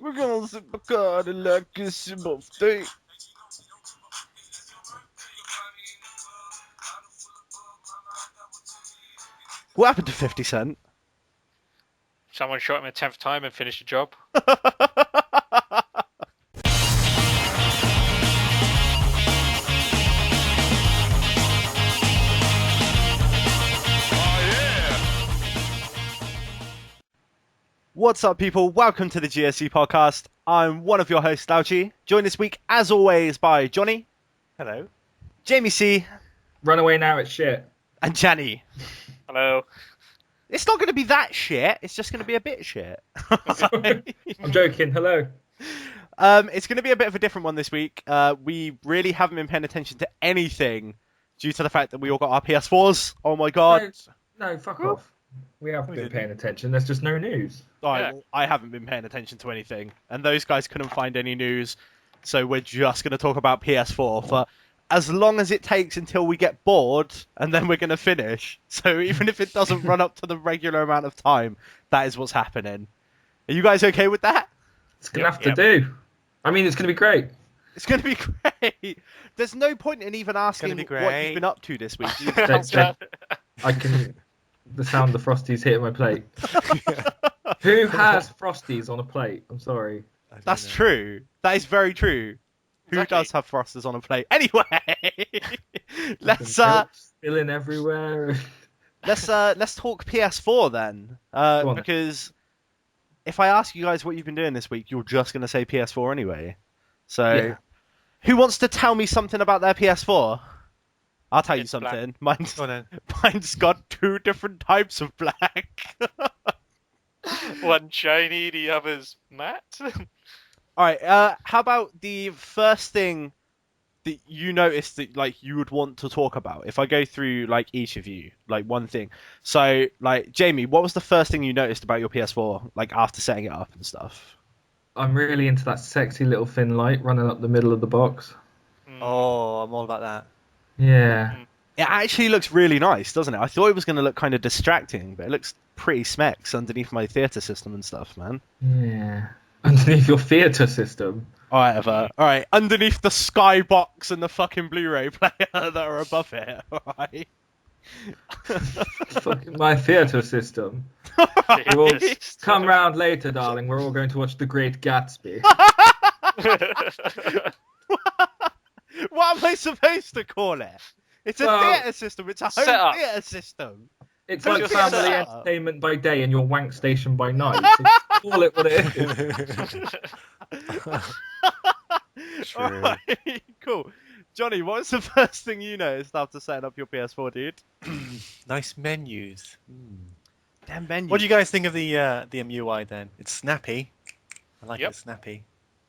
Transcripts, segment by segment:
We're gonna sip a card like it's your birthday. What happened to 50 Cent? Someone shot him a 10th time and finished the job. What's up, people? Welcome to the GSC podcast. I'm one of your hosts, Lauchi. Joined this week, as always, by Johnny. Hello. Jamie C. Run away now, it's shit. And Jenny. Hello. It's not going to be that shit. It's just going to be a bit shit. I'm joking. Hello. It's going to be a bit of a different one this week. We really haven't been paying attention to anything due to the fact that we all got our PS4s. Oh my god. No, fuck off. We haven't been paying attention. There's just no news. Well, I haven't been paying attention to anything, and those guys couldn't find any news, so we're just going to talk about PS4 for as long as it takes until we get bored, and then we're going to finish. So even if it doesn't run up to the regular amount of time, that is what's happening. Are you guys okay with that? It's going to have to do. I mean, it's going to be great. It's going to be great. There's no point in even asking what you've been up to this week. I can... The sound of the Frosties hitting my plate. Who has Frosties on a plate? I'm sorry. That's true. That is very true. Exactly. Who does have Frosties on a plate? Anyway, let's spilling everywhere. Let's talk PS4 then. Because if I ask you guys what you've been doing this week, you're just gonna say PS4 anyway. So, Who wants to tell me something about their PS4? I'll tell you something. Mine's got two different types of black. One shiny, the other's matte. Alright, how about the first thing that you noticed that you would want to talk about? If I go through each of you, one thing. So, Jamie, what was the first thing you noticed about your PS4, after setting it up and stuff? I'm really into that sexy little thin light running up the middle of the box. Oh, I'm all about that. Yeah. It actually looks really nice, doesn't it? I thought it was going to look kind of distracting, but it looks pretty smecks underneath my theatre system and stuff, man. Yeah. Underneath your theatre system? Alright, underneath the skybox and the fucking Blu-ray player that are above it, alright? Fucking my theatre system. We'll come round later, darling. We're all going to watch The Great Gatsby. What am I supposed to call it? It's a theatre system. It's a home theatre system. It's like family entertainment by day and your wank station by night. So call it what it is. Alright, cool. Johnny, what was the first thing you noticed after setting up your PS4, dude? Nice menus. Damn menus. What do you guys think of the MUI then? It's snappy. I like it snappy.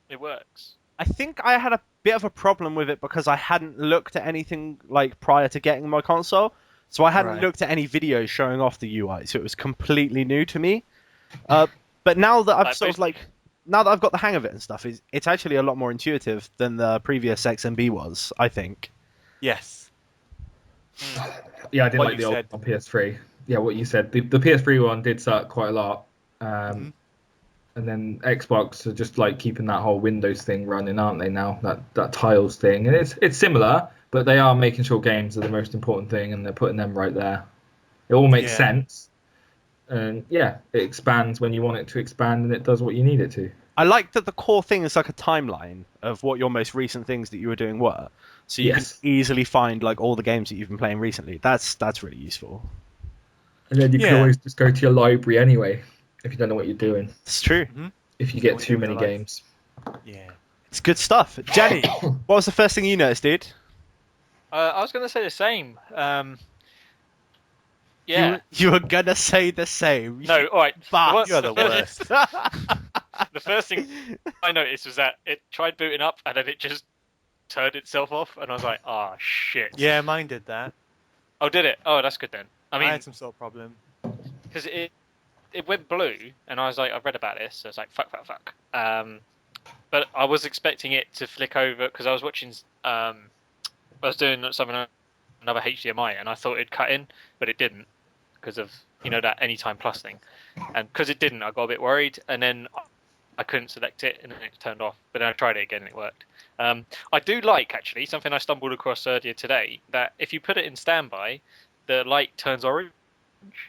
It works. I think I had a bit of a problem with it because I hadn't looked at anything prior to getting my console. So I hadn't looked at any videos showing off the UI, so it was completely new to me. But now that I've now that I've got the hang of it and stuff, it's actually a lot more intuitive than the previous XMB was, I think. Yes. Yeah, I didn't like the old on PS3. Yeah, what you said. The PS3 one did suck quite a lot. And then Xbox are just keeping that whole Windows thing running, aren't they now? That tiles thing. And it's similar, but they are making sure games are the most important thing and they're putting them right there. It all makes sense. And it expands when you want it to expand and it does what you need it to. I like that the core thing is a timeline of what your most recent things that you were doing were. So you can easily find all the games that you've been playing recently. That's really useful. And then you can always just go to your library anyway. If you don't know what you're doing. It's true. If you get too many games. Yeah. It's good stuff. Jenny, what was the first thing you noticed, dude? I was going to say the same. Yeah. You were going to say the same. No, alright. You're the worst. The first thing I noticed was that it tried booting up and then it just turned itself off. And I was like, oh, shit. Yeah, mine did that. Oh, did it? Oh, that's good then. I had some sort of problem. Because it went blue, and I was like, I've read about this, so it's like, fuck. But I was expecting it to flick over, because I was watching, I was doing something, another HDMI, and I thought it'd cut in, but it didn't, because of, that Anytime Plus thing. And because it didn't, I got a bit worried, and then I couldn't select it and then it turned off. But then I tried it again and it worked. I do like, actually, something I stumbled across earlier today, that if you put it in standby, the light turns orange.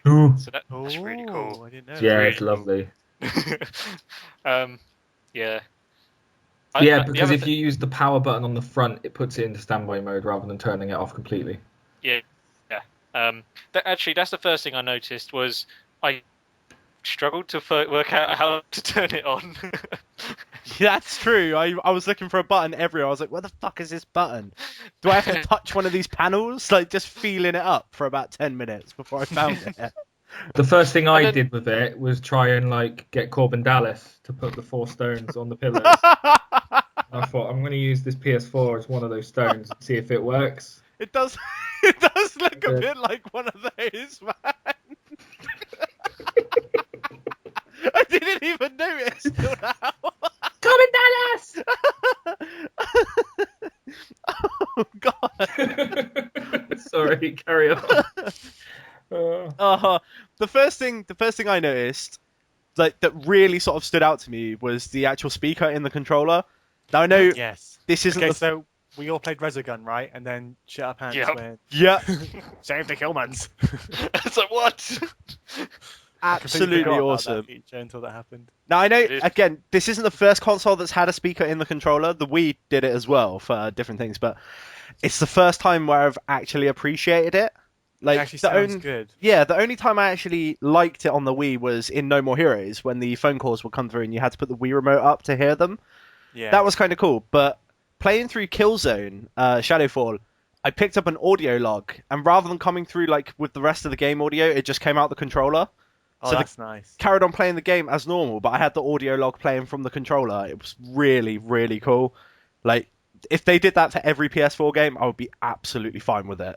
Ooh. So that's really cool. I didn't know. Yeah, really it's lovely. Yeah. Yeah, because if you use the power button on the front, it puts it into standby mode rather than turning it off completely. Yeah. Actually, that's the first thing I noticed was I struggled to work out how to turn it on. That's true. I was looking for a button everywhere. I was like, where the fuck is this button? Do I have to touch one of these panels? Like, just feeling it up for about 10 minutes before I found it. The first thing I did with it was try and like get Corbin Dallas to put the 4 stones on the pillars. I thought I'm going to use this PS4 as one of those stones and see if it works. It does. It does look a bit like one of those, man. I didn't even notice till now. Corbin Dallas! Oh God. Sorry, carry on. The first thing I noticed, like that really sort of stood out to me, was the actual speaker in the controller. Now I know this isn't. Okay, so we all played Resogun, right? And then shut our pants when save the Killmans. It's like, what? Absolutely awesome. That feature until that happened. Now I know, again, this isn't the first console that's had a speaker in the controller. The Wii did it as well for different things, but it's the first time where I've actually appreciated it. Like, it actually sounds good. Yeah, the only time I actually liked it on the Wii was in No More Heroes, when the phone calls would come through and you had to put the Wii remote up to hear them. Yeah. That was kind of cool, but playing through Killzone, Shadowfall, I picked up an audio log, and rather than coming through like with the rest of the game audio, it just came out the controller. Oh, so that's nice. Carried on playing the game as normal, but I had the audio log playing from the controller. It was really, really cool. Like, if they did that for every PS4 game, I would be absolutely fine with it.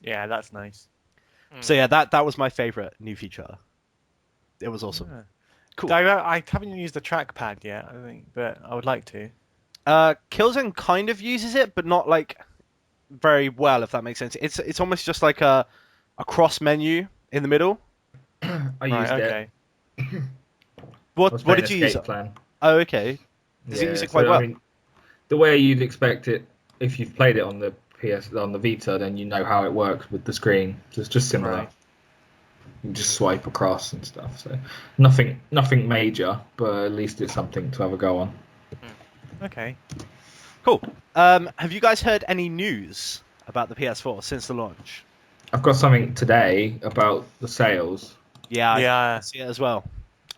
Yeah, that's nice. So yeah, that was my favourite new feature. It was awesome. Yeah. Cool. I haven't used the trackpad yet, I think, but I would like to. Killzone kind of uses it, but not like very well, if that makes sense. It's almost just like a cross menu in the middle. I used it. What did you use? Plan. Oh, okay. Does it use it quite well? I mean, the way you'd expect it, if you've played it on the Vita, then you know how it works with the screen. So it's just similar. Right. You just swipe across and stuff. So nothing major, but at least it's something to have a go on. Okay. Cool. Have you guys heard any news about the PS4 since the launch? I've got something today about the sales. Yeah, I see it as well.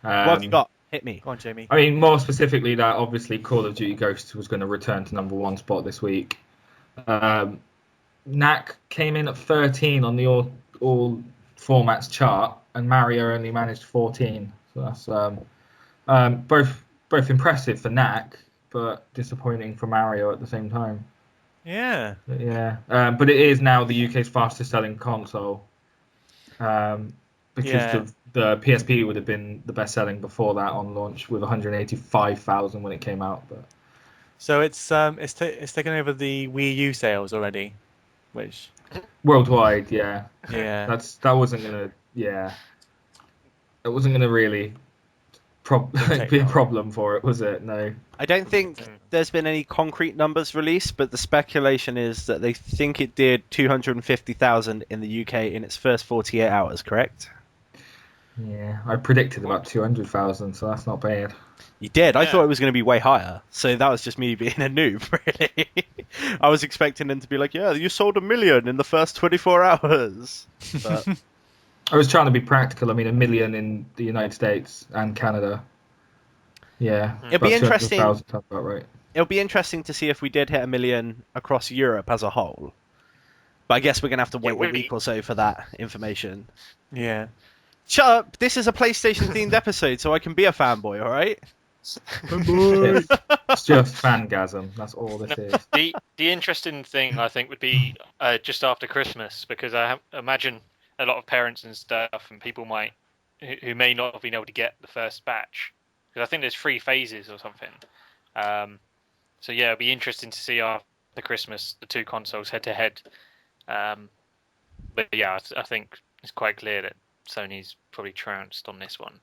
What have you got? Hit me. Go on, Jamie. I mean, more specifically, that obviously Call of Duty Ghosts was going to return to #1 spot this week. Knack came in at 13 on the all formats chart, and Mario only managed 14. So that's both impressive for Knack, but disappointing for Mario at the same time. Yeah. Yeah. But it is now the UK's fastest selling console. Because the PSP would have been the best selling before that on launch with 185,000 when it came out. But so it's taken over the Wii U sales already, which worldwide, yeah. That wasn't gonna really be a problem for it, was it? No. I don't think there's been any concrete numbers released, but the speculation is that they think it did 250,000 in the UK in its first 48 hours, correct? Yeah, I predicted about 200,000, so that's not bad. You did? Yeah. I thought it was going to be way higher, so that was just me being a noob, really. I was expecting them to be like, yeah, you sold 1 million in the first 24 hours. But I was trying to be practical. I mean, 1 million in the United States and Canada. Yeah, it'll be interesting. Sounds about right. It'll be interesting to see if we did hit 1 million across Europe as a whole. But I guess we're going to have to wait a week or so for that information. Yeah. Shut up! This is a PlayStation-themed episode, so I can be a fanboy, alright? It's just fangasm. That's all this is. The interesting thing, I think, would be just after Christmas, because I imagine a lot of parents and stuff and people who may not have been able to get the first batch, because I think there's 3 phases or something. So yeah, it'll be interesting to see after Christmas the 2 consoles head to head. But yeah, I think it's quite clear that Sony's probably trounced on this one.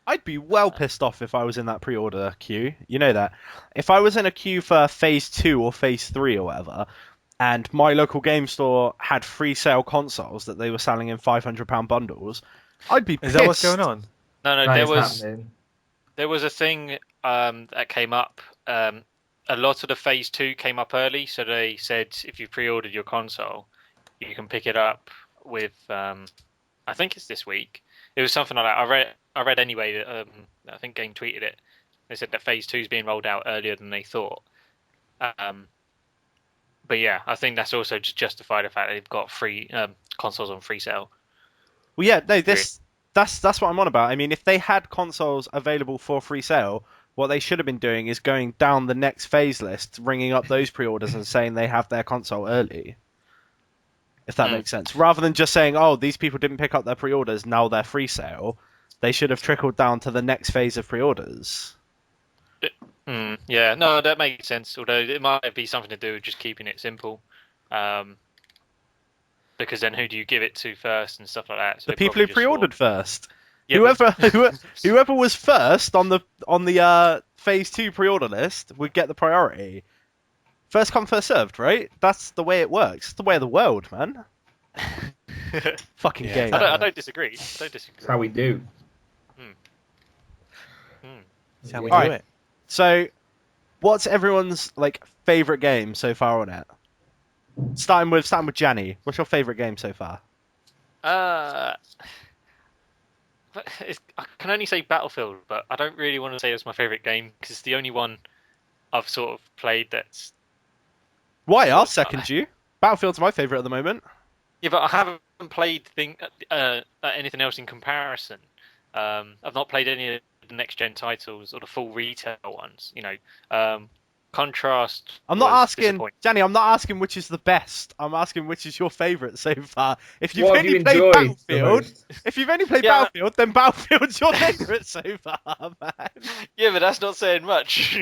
I'd be well pissed off if I was in that pre-order queue. You know that. If I was in a queue for Phase 2 or Phase 3 or whatever, and my local game store had free sale consoles that they were selling in £500 bundles, I'd be pissed. Is that what's going on? No, there was a thing that came up. A lot of the Phase 2 came up early, so they said if you pre-ordered your console, you can pick it up with, I think it's this week. It was something like that. I read anyway. I think Game tweeted it. They said that Phase 2 is being rolled out earlier than they thought. But yeah, I think that's also just justify the fact that they've got free consoles on free sale. Well, yeah, no, that's what I'm on about. I mean, if they had consoles available for free sale, what they should have been doing is going down the next phase list, ringing up those pre-orders and saying they have their console early. If that makes sense. Rather than just saying, oh, these people didn't pick up their pre-orders, now they're free sale, they should have trickled down to the next phase of pre-orders. Yeah, no, that makes sense. Although it might be something to do with just keeping it simple. Because then who do you give it to first and stuff like that? So the people who pre-ordered first. Yeah, whoever was first on the Phase 2 pre-order list would get the priority. First come, first served, right? That's the way it works. It's the way of the world, man. Fucking game. I don't disagree. That's how we do. That's how we do it. So, what's everyone's favorite game so far on it? Starting with Janny. What's your favorite game so far? I can only say Battlefield, but I don't really want to say it's my favorite game because it's the only one I've sort of played that's. Why? I'll second you. Battlefield's my favorite at the moment. Yeah, but I haven't played anything else in comparison. I've not played any of the next-gen titles or the full retail ones. Contrast. I'm not asking, Danny. I'm not asking which is the best. I'm asking which is your favourite so far. If you've only played Battlefield, then Battlefield's your favourite so far, man. Yeah, but that's not saying much.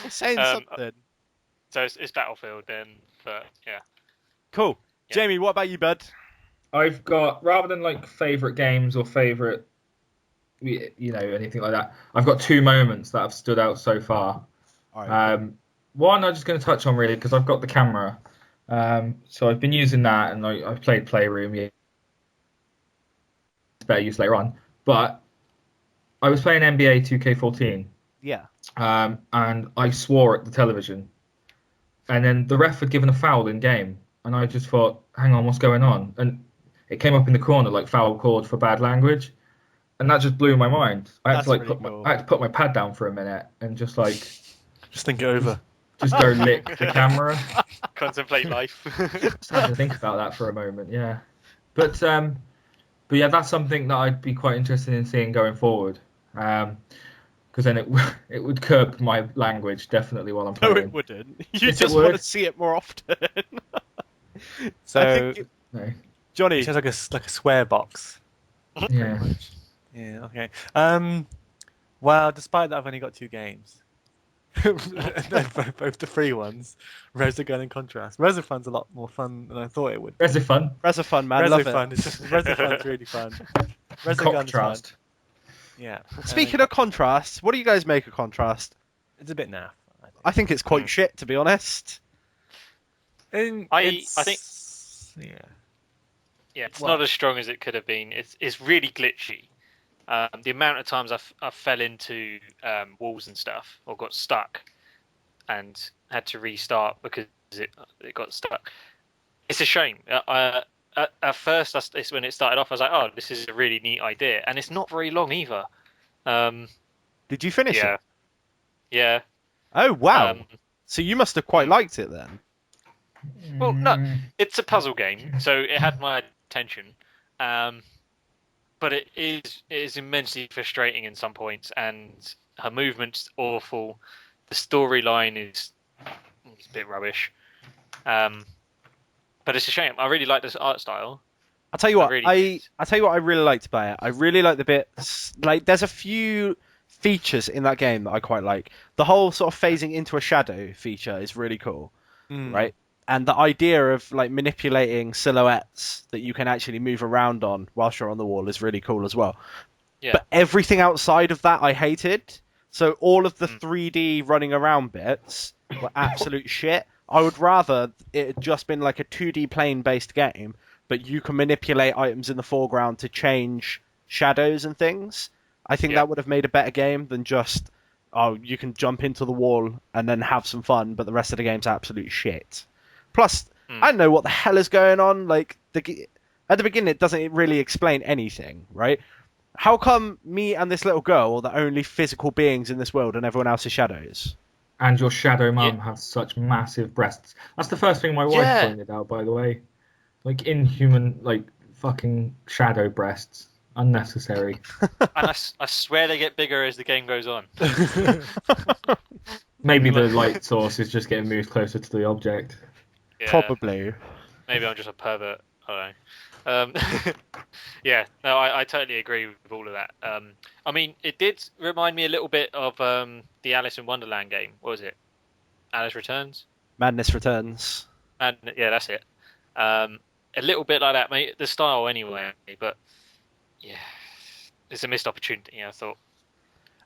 It's saying something. So it's Battlefield then, but yeah. Cool. Yeah. Jamie, what about you, bud? I've got, rather than favourite games or favourite, anything like that, I've got two moments that have stood out so far. Right. One I'm just going to touch on really because I've got the camera. So I've been using that and I've played Playroom. Yeah. It's better use later on. But I was playing NBA 2K14. Yeah. And I swore at the television. And then the ref had given a foul in game. And I just thought, hang on, what's going on? And it came up in the corner foul called for bad language. And that just blew my mind. I had to put my pad down for a minute and just think it over. Just go lick the camera. Contemplate life. Just had to think about that for a moment, yeah. But yeah, that's something that I'd be quite interested in seeing going forward. Because then it would curb my language definitely while I'm playing. No, it wouldn't. You just want to see it more often. So, no. Johnny, it sounds like a swear box. Yeah. Yeah. Okay. Well, despite that, I've only got two games. Both the free ones, Resogun and Contrast. Resofun's a lot more fun than I thought it would. Resofun, man, love it. Resofun's really fun. Resogun's fun. Yeah. Speaking of Contrast, what do you guys make of Contrast? It's a bit naff. I think it's quite shit, to be honest. I think. Yeah, it's not as strong as it could have been. It's really glitchy. The amount of times I fell into walls and stuff, or got stuck, and had to restart because it got stuck. It's a shame. At first, it's when it started off, I was like, "Oh, this is a really neat idea," and it's not very long either. Did you finish it? Yeah. Oh wow! So you must have quite liked it then. Well, no, it's a puzzle game, so it had my attention. But it is immensely frustrating in some points, and her movement's awful. The storyline is a bit rubbish. But it's a shame. I really like this art style. I'll tell you what. I'll tell you what I really liked about it. I really like the bits. There's a few features in that game that I quite like. The whole sort of phasing into a shadow feature is really cool, right? And the idea of manipulating silhouettes that you can actually move around on whilst you're on the wall is really cool as well. Yeah. But everything outside of that I hated. So all of the 3D running around bits were absolute shit. I would rather it had just been like a 2D plane-based game, but you can manipulate items in the foreground to change shadows and things. I think that would have made a better game than just, you can jump into the wall and then have some fun, but the rest of the game's absolute shit. Plus, I don't know what the hell is going on. Like, at the beginning, it doesn't really explain anything, right? How come me and this little girl are the only physical beings in this world and everyone else is shadows? And your shadow mum has such massive breasts. That's the first thing my wife pointed out, by the way. Like, inhuman, like, fucking shadow breasts. Unnecessary. And I swear they get bigger as the game goes on. Maybe the light source is just getting moved closer to the object. Yeah. Probably. Maybe I'm just a pervert. I don't know. Yeah, no, I totally agree with all of that. I mean, it did remind me a little bit of the Alice in Wonderland game. What was it? Alice Returns? Madness Returns. Yeah, that's it. A little bit like that, mate. The style, anyway. But yeah, it's a missed opportunity. I thought.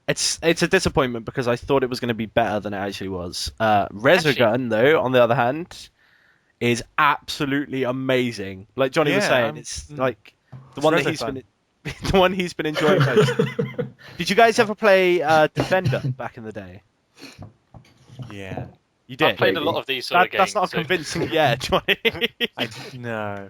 It's a disappointment because I thought it was going to be better than it actually was. Resogun, though, on the other hand, is absolutely amazing. Like Johnny was saying, it's like the one that the one he's been enjoying most. Did you guys ever play Defender back in the day? Yeah. You did? I've played a lot of these sort of games. That's not convincing yet, Johnny. No.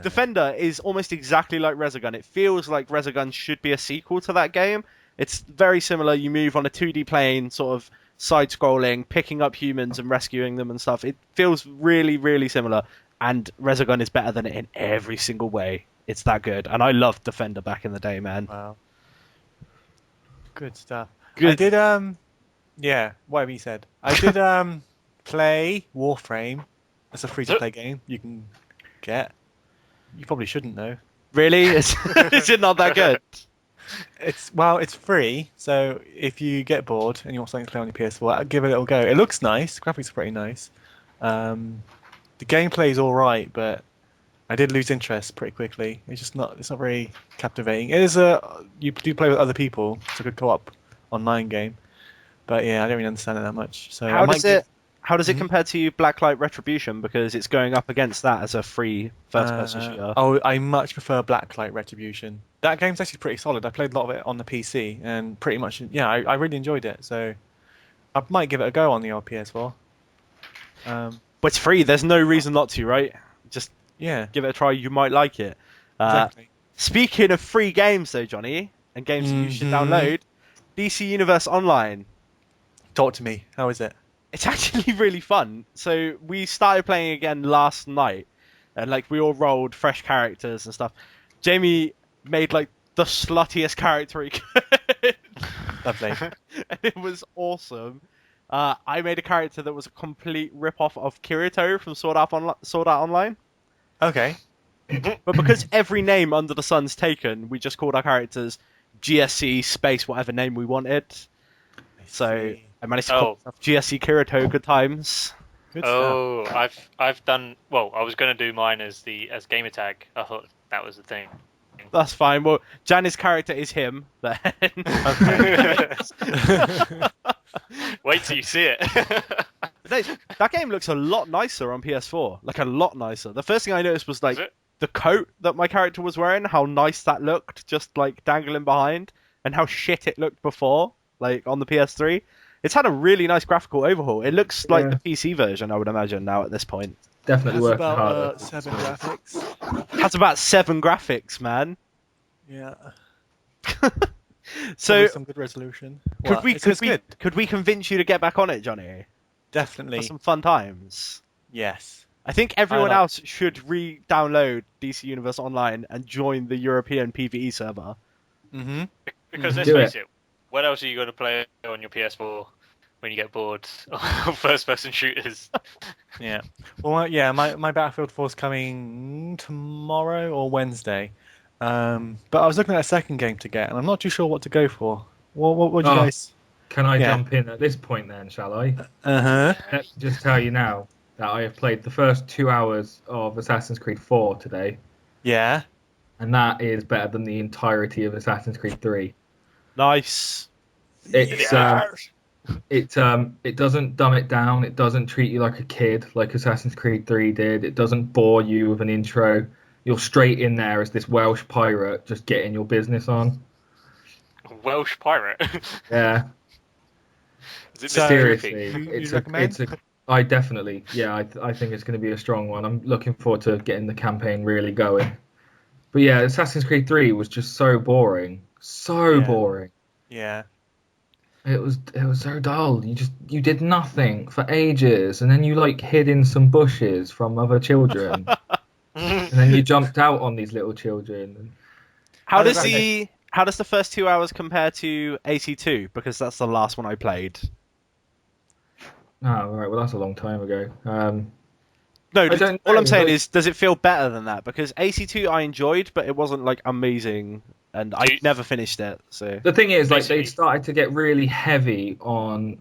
Defender is almost exactly like Resogun. It feels like Resogun should be a sequel to that game. It's very similar. You move on a 2D plane, sort of side-scrolling, picking up humans and rescuing them and stuff. It feels really, really similar. And Resogun is better than it in every single way. It's that good. And I loved Defender back in the day, man. Wow. Good stuff. Good. I did, yeah, whatever you said. I did play Warframe. It's a free-to-play game you can get. You probably shouldn't, though. Really? Is it not that good? It's free, so if you get bored and you want something to play on your PS4, give it a little go. It looks nice. Graphics are pretty nice. The gameplay is all right, but I did lose interest pretty quickly. It's not very captivating. It is you do play with other people. It's a good co-op online game, but yeah, I don't really understand it that much. So how does it compare to Blacklight Retribution? Because it's going up against that as a free first-person shooter. Oh, I much prefer Blacklight Retribution. That game's actually pretty solid. I played a lot of it on the PC, and pretty much, yeah, I really enjoyed it. So I might give it a go on the old PS4. But it's free. There's no reason not to, right? Just give it a try. You might like it. Exactly. Speaking of free games, though, Johnny, and games that you should download, DC Universe Online. Talk to me. How is it? It's actually really fun. So we started playing again last night, and like we all rolled fresh characters and stuff. Jamie made like the sluttiest character he could. Lovely. And it was awesome. I made a character that was a complete rip-off of Kirito from Sword Art Online. Okay. But because every name under the sun's taken, we just called our characters GSC space whatever name we wanted. So I managed to call myself GSC Kirito. Good times. Good stuff. I've done well. I was going to do mine as gamer tag. I thought that was the thing. That's fine. Well, Jan's character is him. Then. Wait till you see it. That game looks a lot nicer on PS4. Like a lot nicer. The first thing I noticed was like the coat that my character was wearing. How nice that looked, just like dangling behind, and how shit it looked before, like on the PS3. It's had a really nice graphical overhaul. It looks like the PC version, I would imagine, now at this point. Definitely working harder. harder. 7 graphics. That's about 7 graphics, man. Yeah. So some good resolution. Could we convince you to get back on it, Johnny? Definitely. For some fun times. Yes. I think everyone else should re-download DC Universe Online and join the European PvE server. Mm-hmm. Because let's face it, what else are you going to play on your PS4 when you get bored of first-person shooters? Yeah. Well, yeah, my Battlefield 4 is coming tomorrow or Wednesday. But I was looking at a second game to get, and I'm not too sure what to go for. What do you guys... Can I jump in at this point then, shall I? Uh-huh. Let me just tell you now that I have played the first 2 hours of Assassin's Creed 4 today. Yeah. and that is better than the entirety of Assassin's Creed 3. Nice. It's it doesn't dumb it down. It doesn't treat you like a kid like Assassin's Creed 3 did. It doesn't bore you with an intro. You're straight in there as this Welsh pirate just getting your business on. Welsh pirate. Yeah. Is it Seriously, you'd recommend? I definitely, yeah, I think it's going to be a strong one. I'm looking forward to getting the campaign really going. But yeah, Assassin's Creed 3 was just so boring. So boring. Yeah. It was so dull. You did nothing for ages, and then you like hid in some bushes from other children, and then you jumped out on these little children. How does the first 2 hours compare to AC2? Because that's the last one I played. Oh, right. Well, that's a long time ago. No, all I'm saying is, does it feel better than that? Because AC2 I enjoyed, but it wasn't like amazing, and I never finished it. So the thing is, like, they started to get really heavy on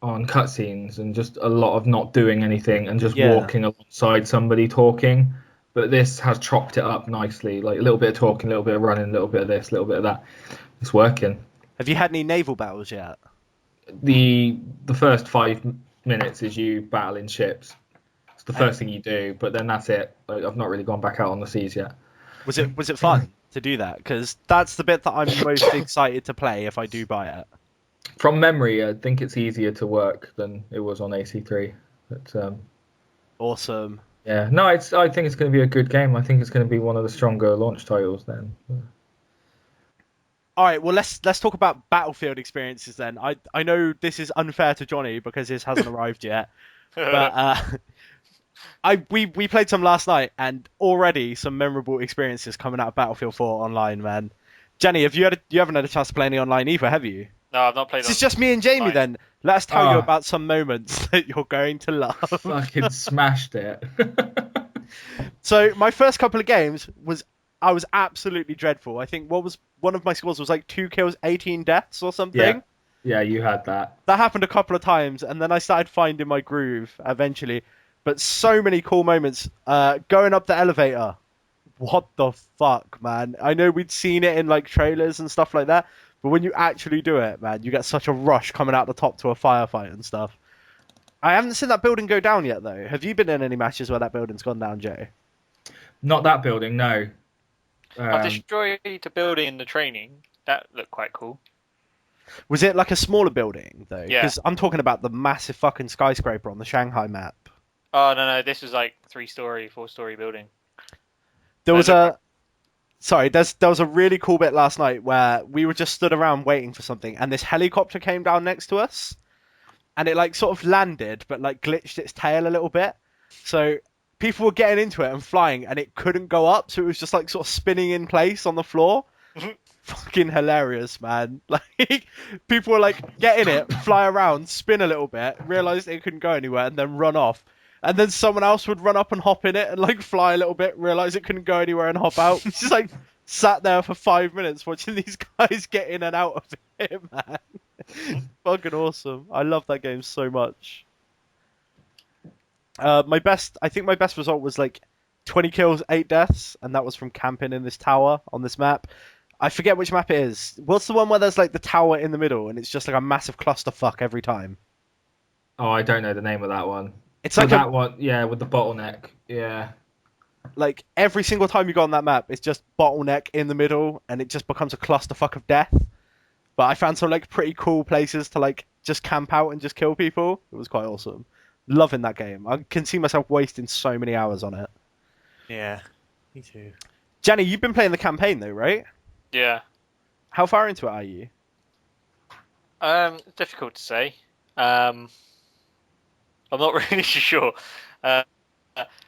cutscenes and just a lot of not doing anything and just walking alongside somebody talking. But this has chopped it up nicely, like a little bit of talking, a little bit of running, a little bit of this, a little bit of that. It's working. Have you had any naval battles yet? The first 5 minutes is you battling ships. It's the first thing you do, but then that's it. Like, I've not really gone back out on the seas yet. Was it fun to do that? Because that's the bit that I'm most excited to play if I do buy it. From memory, I think it's easier to work than it was on AC3. But, awesome. Yeah, no, I think it's going to be a good game. I think it's going to be one of the stronger launch titles then. All right, well let's talk about Battlefield experiences then. I know this is unfair to Johnny because his hasn't arrived yet, but we played some last night and already some memorable experiences coming out of Battlefield 4 online, man. Jenny, you haven't had a chance to play any online either, have you? No, I've not played. This is just me and Jamie then. Let us tell you about some moments that you're going to love. Fucking smashed it. So my first couple of games I was absolutely dreadful. I think one of my scores was like 2 kills, 18 deaths or something. Yeah, you had that. That happened a couple of times, and then I started finding my groove eventually. But so many cool moments. Going up the elevator. What the fuck, man? I know we'd seen it in like trailers and stuff like that, but when you actually do it, man, you get such a rush coming out the top to a firefight and stuff. I haven't seen that building go down yet, though. Have you been in any matches where that building's gone down, Joe? Not that building, no. I destroyed a building in the training. That looked quite cool. Was it like a smaller building, though? Yeah. Because I'm talking about the massive fucking skyscraper on the Shanghai map. Oh, no, this was like 3-story, 4-story building. There was there was a really cool bit last night where we were just stood around waiting for something, and this helicopter came down next to us, and it like sort of landed, but like glitched its tail a little bit. So people were getting into it and flying, and it couldn't go up, so it was just like sort of spinning in place on the floor. Fucking hilarious, man. Like, people were like, get in it, fly around, spin a little bit, realised it couldn't go anywhere, and then run off. And then someone else would run up and hop in it and like fly a little bit, realise it couldn't go anywhere and hop out. It's just like sat there for 5 minutes watching these guys get in and out of it, man. Fucking awesome. I love that game so much. I think my best result was like 20 kills, 8 deaths, and that was from camping in this tower on this map. I forget which map it is. What's the one where there's like the tower in the middle and it's just like a massive clusterfuck every time? Oh, I don't know the name of that one. It's like that one, yeah, with the bottleneck. Yeah. Like every single time you go on that map, it's just bottleneck in the middle, and it just becomes a clusterfuck of death. But I found some like pretty cool places to like just camp out and just kill people. It was quite awesome. Loving that game. I can see myself wasting so many hours on it. Yeah, me too. Jenny, you've been playing the campaign though, right? Yeah. How far into it are you? Difficult to say. I'm not really sure.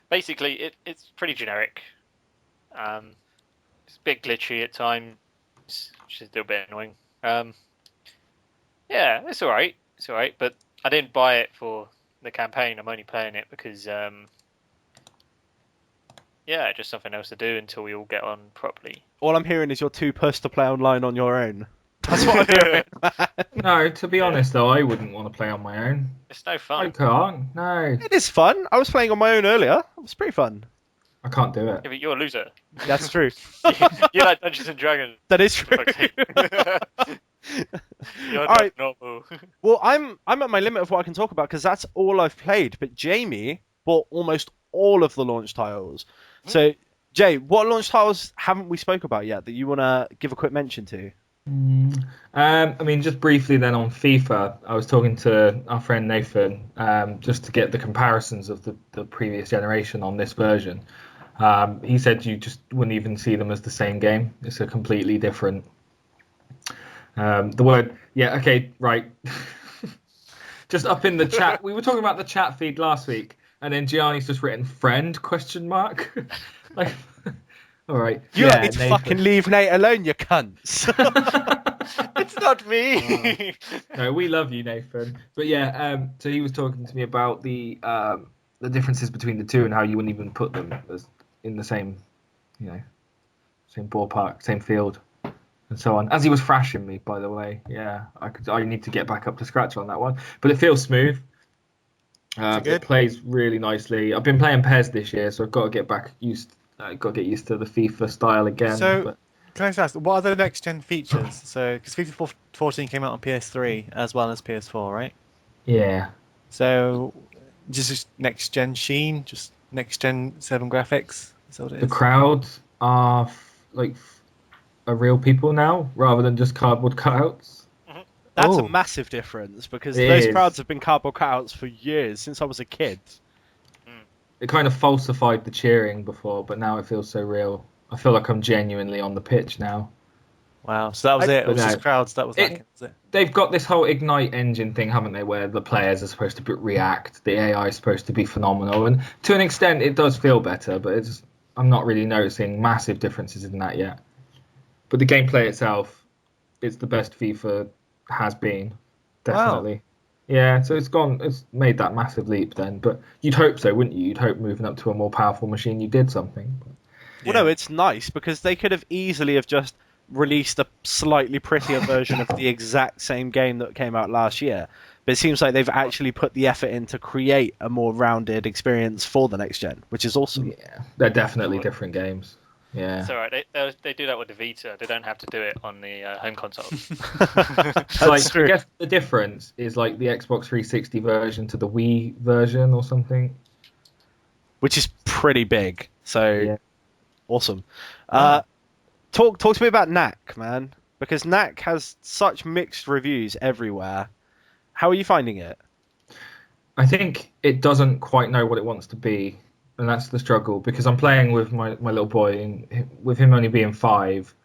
Basically, it's pretty generic. It's a bit glitchy at times, which is a little bit annoying. Yeah, it's alright. It's alright, but I didn't buy it for the campaign. I'm only playing it because, just something else to do until we all get on properly. All I'm hearing is you're too pushed to play online on your own. That's what I'm hearing, man. No, to be honest though, I wouldn't want to play on my own. It's no fun. I can't. No. It is fun. I was playing on my own earlier. It was pretty fun. I can't do it. Yeah, but you're a loser. That's true. You like Dungeons and Dragons. That is true. You're All not right. normal. Well, I'm at my limit of what I can talk about because that's all I've played. But Jamie bought almost all of the launch titles. So, Jay, what launch titles haven't we spoke about yet that you want to give a quick mention to? I mean, just briefly then on FIFA, I was talking to our friend Nathan just to get the comparisons of the previous generation on this version. He said you just wouldn't even see them as the same game. It's a completely different. The word, yeah, okay, right. Just up in the chat, we were talking about the chat feed last week, and then Gianni's just written "friend?" ? Like, all right. You yeah, need to Nathan. fucking leave Nate alone, you cunts. It's not me. No, we love you, Nathan. But yeah, so he was talking to me about the differences between the two and how you wouldn't even put them as in the same, same ballpark, same field, and so on. As he was thrashing me, by the way. Yeah, I need to get back up to scratch on that one, but it feels smooth. It plays really nicely. I've been playing PES this year, so I've got to get back used. Got to get used to the FIFA style again. So, can I just ask, what are the next gen features? So, because FIFA 14 came out on PS3 as well as PS4, right? Yeah. So, just next gen sheen, just next gen 7 graphics. Is that what it The is? crowds are real people now, rather than just cardboard cutouts. That's Oh. a massive difference because It those is. crowds have been cardboard cutouts for years, since I was a kid. It kind of falsified the cheering before, but now it feels so real. I feel like I'm genuinely on the pitch now. Wow, so that was it. It was But just no. crowds. That was lacking, was it? They've got this whole Ignite engine thing, haven't they, where the players are supposed to react, the AI is supposed to be phenomenal, and to an extent it does feel better, but I'm not really noticing massive differences in that yet. But the gameplay itself, it's the best FIFA has been, definitely. Wow. Yeah, so it's made that massive leap then, but you'd hope so, wouldn't you? You'd hope moving up to a more powerful machine you did something. Well, no, it's nice because they could have easily have just released a slightly prettier version of the exact same game that came out last year. But it seems like they've actually put the effort in to create a more rounded experience for the next gen, which is awesome. Yeah, they're definitely different games. Yeah, it's all right. They do that with the Vita. They don't have to do it on the home console. That's true. I guess the difference is like the Xbox 360 version to the Wii version or something, which is pretty big. So yeah. Awesome. Talk to me about Knack, man, because Knack has such mixed reviews everywhere. How are you finding it? I think it doesn't quite know what it wants to be, and that's the struggle. Because I'm playing with my little boy, and with him only being 5,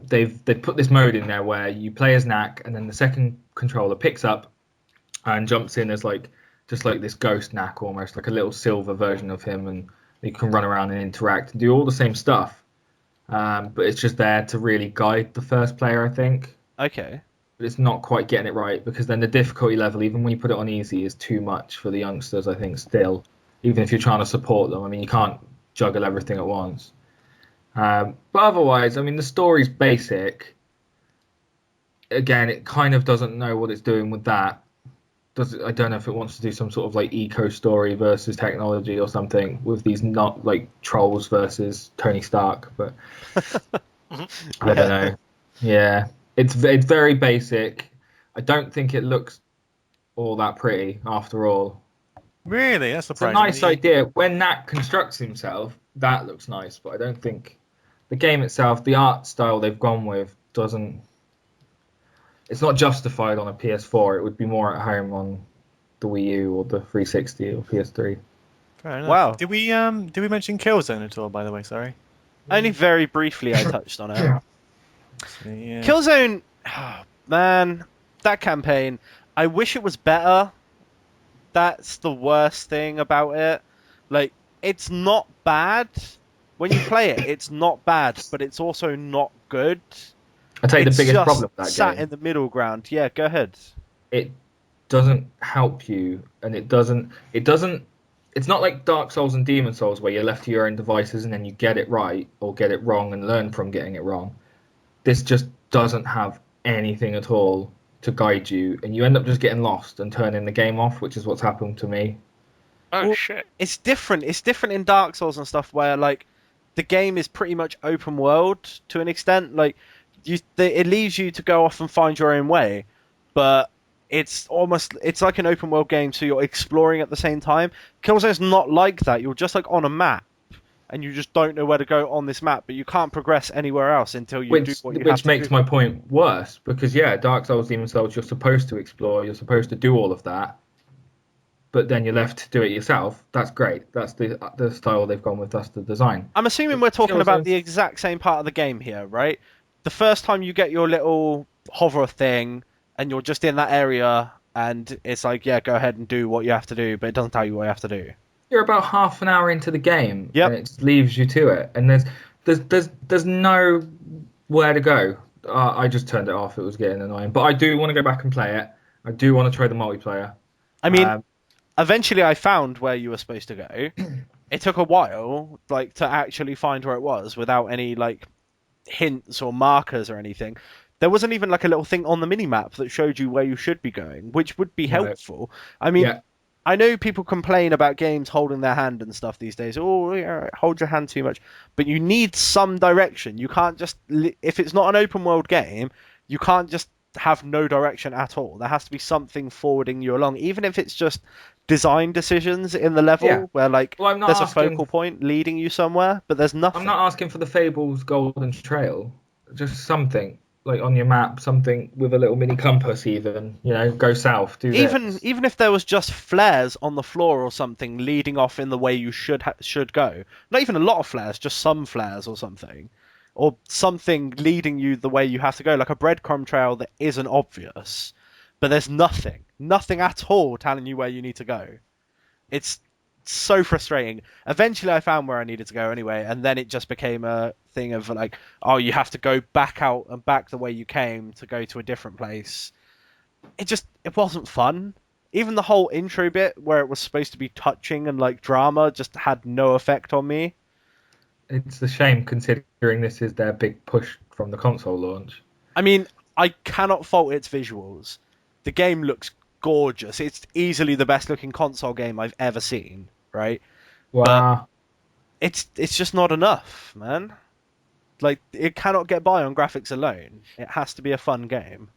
they've put this mode in there where you play as Knack, and then the second controller picks up and jumps in as just like this ghost Knack, almost like a little silver version of him, and you can run around and interact and do all the same stuff. But it's just there to really guide the first player, I think. Okay. But it's not quite getting it right, because then the difficulty level, even when you put it on easy, is too much for the youngsters, I think, still. Even if you're trying to support them. I mean, you can't juggle everything at once. But otherwise, I mean, the story's basic. Again, it kind of doesn't know what it's doing with that. I don't know if it wants to do some sort of like eco story versus technology or something with these not like trolls versus Tony Stark, but I don't know. Yeah, it's very basic. I don't think it looks all that pretty after all. Really, that's surprising. It's a nice idea. When Knack constructs himself, that looks nice, but I don't think the game itself, the art style they've gone with, doesn't. It's not justified on a PS4. It would be more at home on the Wii U or the 360 or PS3. Fair enough. Wow. Did we mention Killzone at all? By the way, sorry. Only very briefly I touched on it. Yeah. Killzone, man, that campaign. I wish it was better. That's the worst thing about it. Like, it's not bad. When you play it, it's not bad, but it's also not good. I'll tell you the biggest problem with that sat game. in the middle ground. Yeah, go ahead. It doesn't help you, and it doesn't. It's not like Dark Souls and Demon Souls where you're left to your own devices and then you get it right or get it wrong and learn from getting it wrong. This just doesn't have anything at all to guide you, and you end up just getting lost and turning the game off, which is what's happened to me. Oh Well, shit! it's different. It's different in Dark Souls and stuff where like the game is pretty much open world to an extent. Like it leaves you to go off and find your own way, but it's like an open world game, so you're exploring at the same time. Killzone's not like that. You're just like on a map, and you just don't know where to go on this map, but you can't progress anywhere else until you do what you have Which to makes do. my point worse, because yeah, Dark Souls, Demon Souls, you're supposed to explore, you're supposed to do all of that, but then you're left to do it yourself. That's great. That's the style they've gone with. That's the design. I'm assuming we're talking about the exact same part of the game here, right? The first time you get your little hover thing, and you're just in that area, and it's like, yeah, go ahead and do what you have to do, but it doesn't tell you what you have to do. You're about half an hour into the game, Yep. and it just leaves you to it. And there's no where to go. I just turned it off. It was getting annoying. But I do want to go back and play it. I do want to try the multiplayer. I mean, eventually I found where you were supposed to go. It took a while, like, to actually find where it was without any, like, hints or markers or anything. There wasn't even, like, a little thing on the mini-map that showed you where you should be going, which would be helpful. I mean, yeah. I know people complain about games holding their hand and stuff these days. Oh, yeah, hold your hand too much. But you need some direction. You can't just... If it's not an open world game, you can't just have no direction at all. There has to be something forwarding you along, even if it's just design decisions in the level where, like, there's a focal point leading you somewhere, but there's nothing. I'm not asking for the Fables Golden Trail. Just something. Like on your map, something with a little mini compass, even go south. Do this. Even if there was just flares on the floor or something leading off in the way you should go. Not even a lot of flares, just some flares or something, or something leading you the way you have to go, like a breadcrumb trail that isn't obvious, but there's nothing at all telling you where you need to go. It's so frustrating. Eventually I found where I needed to go anyway, and then it just became a thing of like, oh, you have to go back out and back the way you came to go to a different place. It wasn't fun. Even the whole intro bit where it was supposed to be touching and like drama just had no effect on me. It's a shame considering this is their big push from the console launch. I mean, I cannot fault its visuals. The game looks gorgeous. It's easily the best looking console game I've ever seen, right? Wow. But it's just not enough, man. Like, it cannot get by on graphics alone. It has to be a fun game.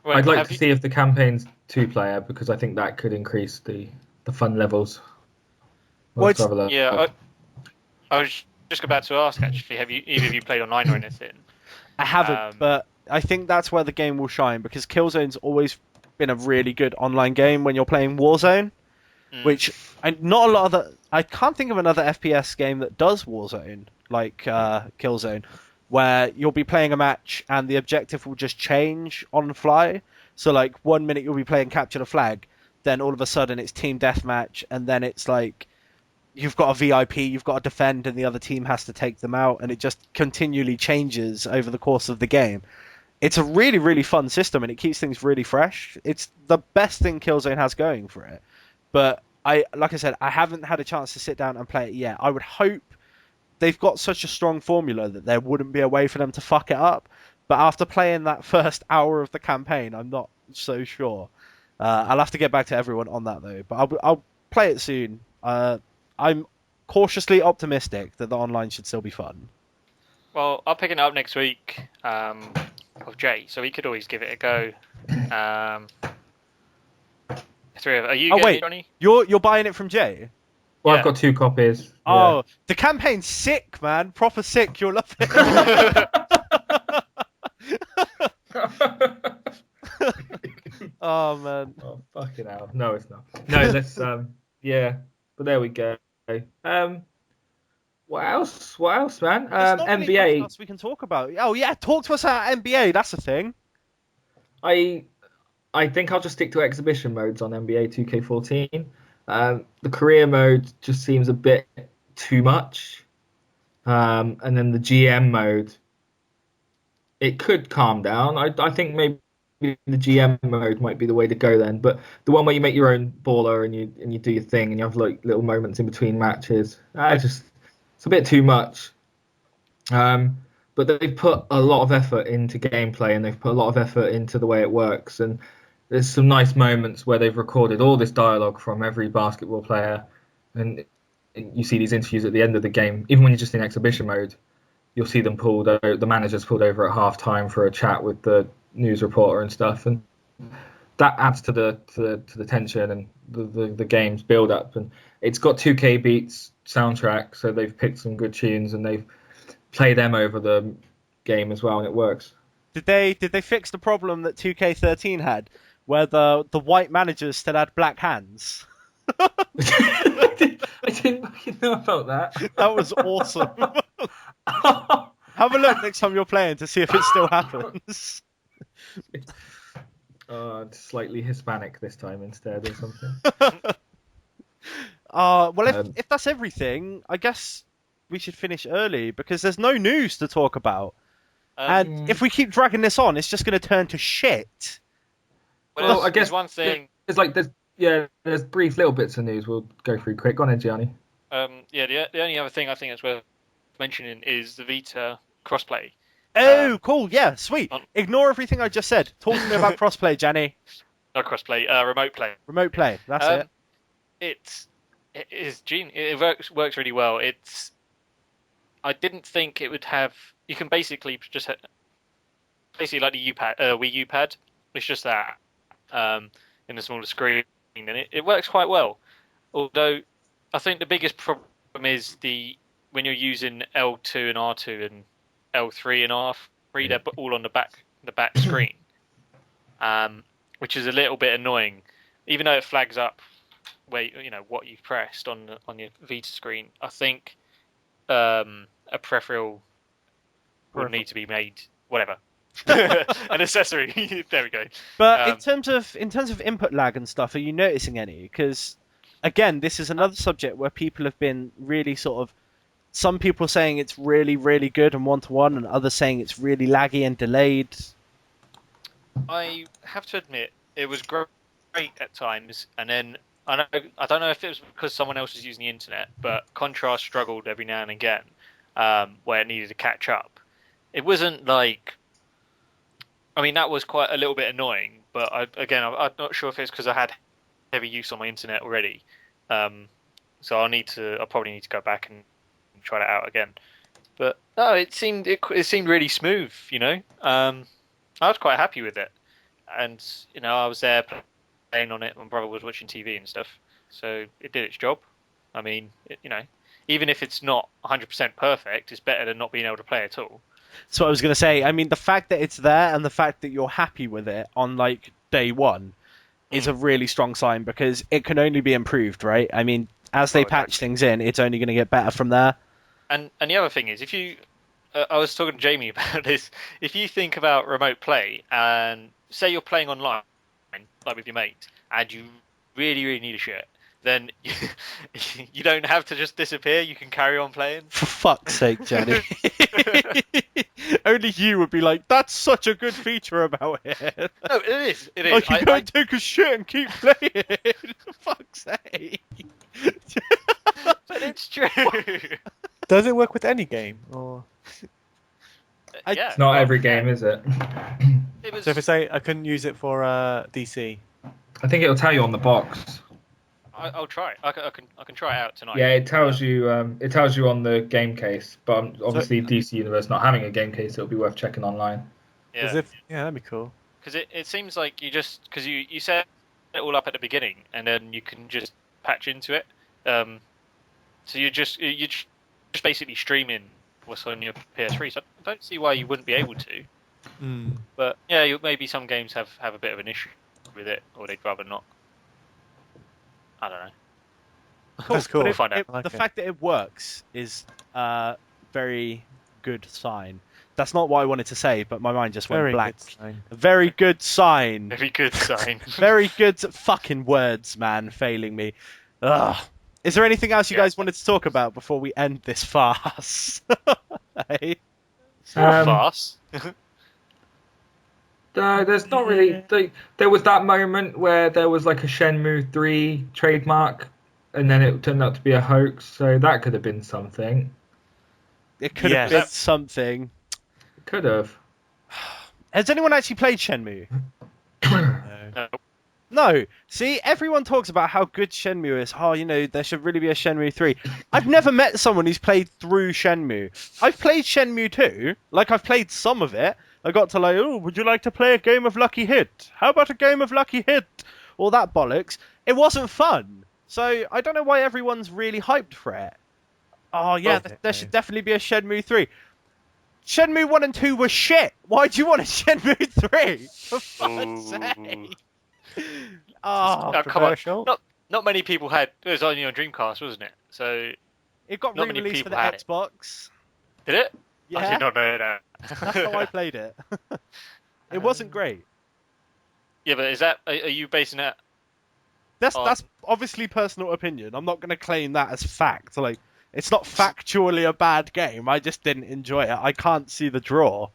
Wait, I'd like to see if the campaign's 2-player, because I think that could increase the fun levels. I was just about to ask, actually, have either of you played online or anything? I haven't, but I think that's where the game will shine, because Killzone's always been a really good online game when you're playing Warzone, which I can't think of another FPS game that does Warzone like Killzone, where you'll be playing a match and the objective will just change on the fly. So like 1 minute you'll be playing capture the flag, then all of a sudden it's team deathmatch, and then it's like you've got a VIP, you've got to defend, and the other team has to take them out, and it just continually changes over the course of the game. It's a really, really fun system, and it keeps things really fresh. It's the best thing Killzone has going for it. But like I said, I haven't had a chance to sit down and play it yet. I would hope they've got such a strong formula that there wouldn't be a way for them to fuck it up. But after playing that first hour of the campaign, I'm not so sure. I'll have to get back to everyone on that, though. But I'll play it soon. I'm cautiously optimistic that the online should still be fun. Well, I'll pick it up next week of Jay, so we could always give it a go. Are you getting it, Johnny? You're buying it from Jay? Well, yeah. I've got 2 copies. Oh, yeah. The campaign's sick, man. Proper sick. You'll love it. Oh, man. Oh, fucking hell. No, it's not. No, let's, yeah. But there we go. What else, man? NBA. Else we can talk about. Oh, yeah. Talk to us about NBA. That's the thing. I think I'll just stick to exhibition modes on NBA 2K14. The career mode just seems a bit too much. And then the GM mode, it could calm down. I think maybe the GM mode might be the way to go then. But the one where you make your own baller and you do your thing and you have like little moments in between matches, it's a bit too much. But they've put a lot of effort into gameplay and they've put a lot of effort into the way it works. And there's some nice moments where they've recorded all this dialogue from every basketball player And you see these interviews at the end of the game, even when you're just in exhibition mode, you'll see them the managers pulled over at half time for a chat with the news reporter and stuff, and that adds to the tension and the game's build up. And it's got 2K Beats soundtrack, so they've picked some good tunes and they've played them over the game as well, and it works. Did they fix the problem that 2K13 had, where the white managers still had black hands? I didn't fucking know about that. That was awesome. Have a look next time you're playing to see if it still happens. Slightly Hispanic this time instead or something. Well, if that's everything, I guess we should finish early because there's no news to talk about. And if we keep dragging this on, it's just going to turn to shit. Well, I guess one thing. There's brief little bits of news we'll go through quick. Go on, Gianni. The only other thing I think that's worth mentioning is the Vita crossplay. Oh, cool. Yeah, sweet. Ignore everything I just said. Talk to me about crossplay, Gianni. Not crossplay, remote play. Remote play. That's it. It works really well. I didn't think it would have. You can basically just basically like the Wii U pad. It's just that in a smaller screen, and it works quite well. Although I think the biggest problem is when you're using L2 and R2 and L3 and R3, they're all on the back screen, which is a little bit annoying. Even though it flags up where what you've pressed on your Vita screen, I think a peripheral would need to be made. Whatever. An accessory. There we go. But in terms of input lag and stuff, are you noticing any? Because again, this is another subject where people have been really sort of. Some people saying it's really, really good and one-to-one, and others saying it's really laggy and delayed. I have to admit, it was great at times, and then I don't know if it was because someone else was using the internet, but Contrast struggled every now and again, where it needed to catch up. It wasn't like. I mean, that was quite a little bit annoying, but I'm not sure if it's because I had heavy use on my internet already. So I'll probably need to go back and try that out again. But no, it seemed really smooth, I was quite happy with it. And, I was there playing on it, my brother was watching TV and stuff. So it did its job. I mean, even if it's not 100% perfect, it's better than not being able to play at all. So I was going to say, I mean, the fact that it's there and the fact that you're happy with it on, like, day one is a really strong sign because it can only be improved, right? I mean, as they patch things in, it's only going to get better from there. And the other thing is, if you... I was talking to Jamie about this. If you think about remote play and say you're playing online, like with your mate, and you really, really need a shirt, then you don't have to just disappear. You can carry on playing. For fuck's sake, Jenny. Only you would be like, that's such a good feature about it. No, it is. It is. Like, you don't take a shit and keep playing. For fuck's sake. But it's true. Does it work with any game? Or Yeah. It's not every game, is it? So if I say I couldn't use it for DC? I think it'll tell you on the box. I'll try. I can try it out tonight. Yeah, it tells you. It tells you on the game case, but obviously DC Universe not having a game case, it'll be worth checking online. Yeah, that'd be cool. Because it seems like because you set it all up at the beginning, and then you can just patch into it. So you're just basically streaming what's on your PS3. So I don't see why you wouldn't be able to. But yeah, maybe some games have a bit of an issue with it, or they'd rather not. I don't know. Cool. That's cool. But Find out. the fact that it works is a very good sign. That's not what I wanted to say, but my mind just went blank. A very good sign. Very good sign. Very good fucking words, man, failing me. Ugh. Is there anything else you guys wanted to talk about before we end this farce? Hey? Farce. There's not really. There was that moment where there was like a Shenmue 3 trademark, and then it turned out to be a hoax. So that could have been something. It could have been something. Could have. Has anyone actually played Shenmue? No. No, see, everyone talks about how good Shenmue is. Oh, there should really be a Shenmue 3. I've never met someone who's played through Shenmue. I've played Shenmue 2. Like, I've played some of it. I got to would you like to play a game of Lucky Hit? How about a game of Lucky Hit? All that bollocks. It wasn't fun. So, I don't know why everyone's really hyped for it. Oh, yeah, there should definitely be a Shenmue 3. Shenmue 1 and 2 were shit. Why do you want a Shenmue 3? For fuck's sake. Oh, come on. Not many people had. It was only on Dreamcast, wasn't it? So it got re-released for the Xbox. Did it? Yeah. I did not know that. That's how I played it. It wasn't great. Yeah, but are you basing it? That's obviously personal opinion. I'm not going to claim that as fact. Like, it's not factually a bad game. I just didn't enjoy it. I can't see the draw.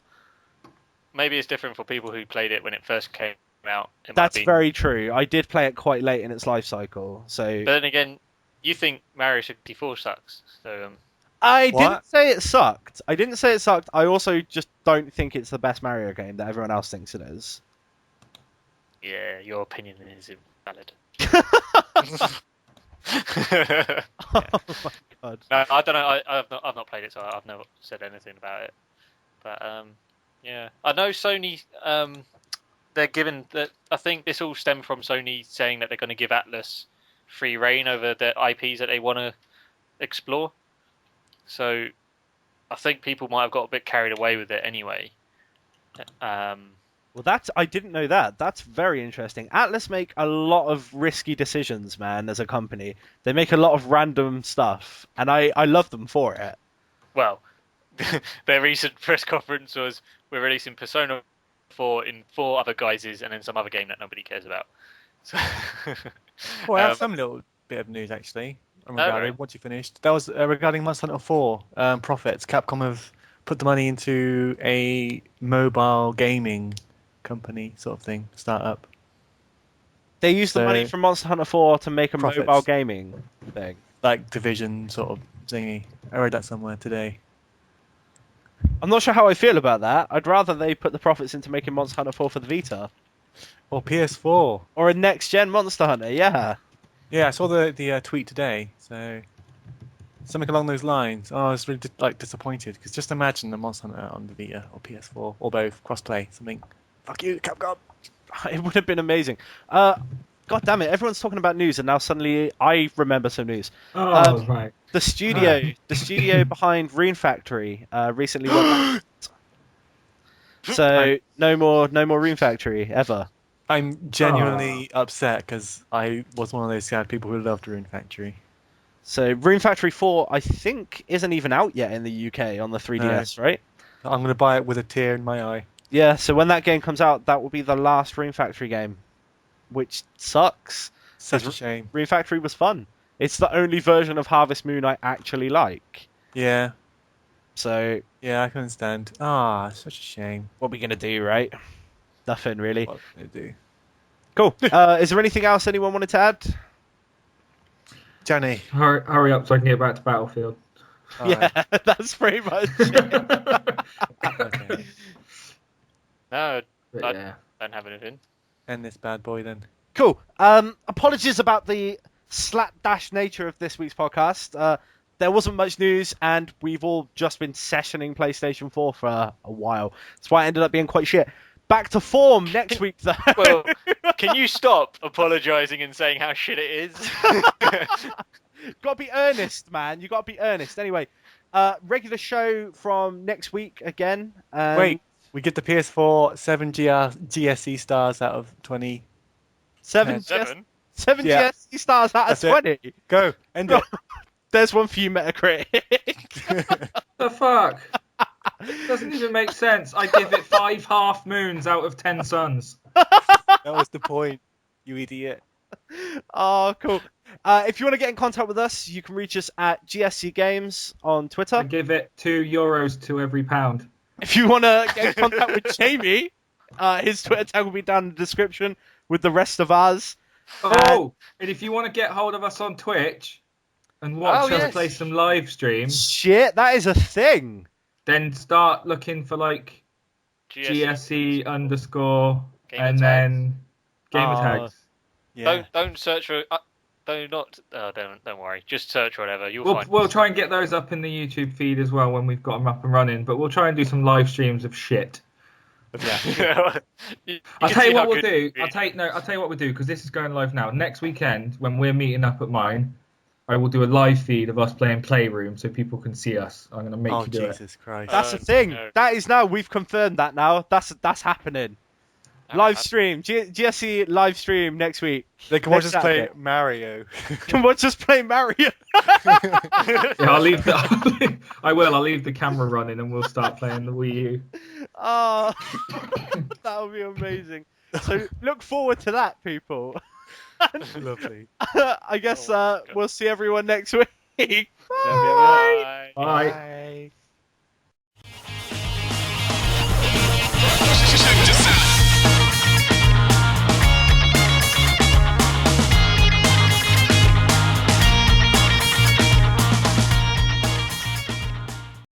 Maybe it's different for people who played it when it first came out. That's very true. I did play it quite late in its life cycle. So, but then again, you think Mario 64 sucks. So I didn't say it sucked. I also just don't think it's the best Mario game that everyone else thinks it is. Yeah, your opinion is invalid. Oh my god. No, I don't know. I've not played it, so I've never said anything about it. But yeah, I know Sony. They're given that. I think this all stemmed from Sony saying that they're going to give Atlas free reign over the IPs that they want to explore. So I think people might have got a bit carried away with it anyway. Well, I didn't know that. That's very interesting. Atlas make a lot of risky decisions, man, as a company. They make a lot of random stuff, and I love them for it. Well, their recent press conference was, we're releasing Persona 4 in 4 other guises, and then some other game that nobody cares about. So, well, I have some little bit of news, actually, regarding once you finished. That was regarding Monster Hunter 4 profits. Capcom have put the money into a mobile gaming company sort of thing, startup. They used the money from Monster Hunter 4 to make a mobile gaming thing. Like Division sort of thingy. I read that somewhere today. I'm not sure how I feel about that. I'd rather they put the profits into making Monster Hunter 4 for the Vita. Or PS4. Or a next-gen Monster Hunter, yeah. Yeah, I saw the tweet today, so... Something along those lines. Oh, I was really disappointed, because just imagine the Monster Hunter on the Vita or PS4, or both, crossplay, something. Fuck you, Capcom! It would have been amazing. God damn it! Everyone's talking about news, and now suddenly I remember some news. Oh, right. The studio behind Rune Factory recently went. So no more Rune Factory ever. I'm genuinely upset because I was one of those sad people who loved Rune Factory. So Rune Factory 4, I think, isn't even out yet in the UK on the 3DS, right? I'm going to buy it with a tear in my eye. Yeah, so when that game comes out, that will be the last Rune Factory game, which sucks. Such a shame. Rune Factory was fun. It's the only version of Harvest Moon I actually like. Yeah. So... Yeah, I can understand. Ah, such a shame. What are we going to do, right? Nothing, really. What are we going to do? Cool. Is there anything else anyone wanted to add? Johnny. Hurry up so I can get back to Battlefield. Yeah, that's pretty much it. Okay. No, I don't have anything. End this bad boy then. Cool. Apologies about the slapdash nature of this week's podcast. There wasn't much news, and we've all just been sessioning PlayStation 4 for a while. That's why it ended up being quite shit. Back to form next week, though. Well, can you stop apologising and saying how shit it is? Gotta be earnest, man. You gotta be earnest. Anyway, regular show from next week again. Wait, we get the PS4 7 GSC stars out of 20. 7 Yeah. GSC stars out of 20. Go, end it. There's one for you, Metacritic. The fuck? Doesn't even make sense. I give it 5 half moons out of 10 suns. That was the point, you idiot. Oh, cool. If you want to get in contact with us, you can reach us at GSC Games on Twitter. I give it €2 to every pound. If you want to get in contact with Jamie, his Twitter tag will be down in the description with the rest of ours. Oh, and if you want to get hold of us on Twitch and watch us play some live streams, shit, that is a thing. Then start looking for like GSC _ Gamer and then gamer tags. Yeah. Don't search for. Don't worry. Just search whatever. You'll find. We'll try and get those up in the YouTube feed as well when we've got them up and running. But we'll try and do some live streams of shit. Yeah. I'll tell you what we'll do. I'll tell you what we'll do because this is going live now. Next weekend when we're meeting up at mine, I will do a live feed of us playing Playroom so people can see us. I'm gonna make you do it. Jesus Christ. That's the thing. No. That is now. We've confirmed that now. That's happening. Live stream. GSC live stream next week. They can watch us play Mario. Can watch us play Mario. Yeah, I'll leave the. I'll leave the camera running and we'll start playing the Wii U. Oh, that would be amazing. So look forward to that, people. Lovely. I guess we'll see everyone next week. Bye. Bye.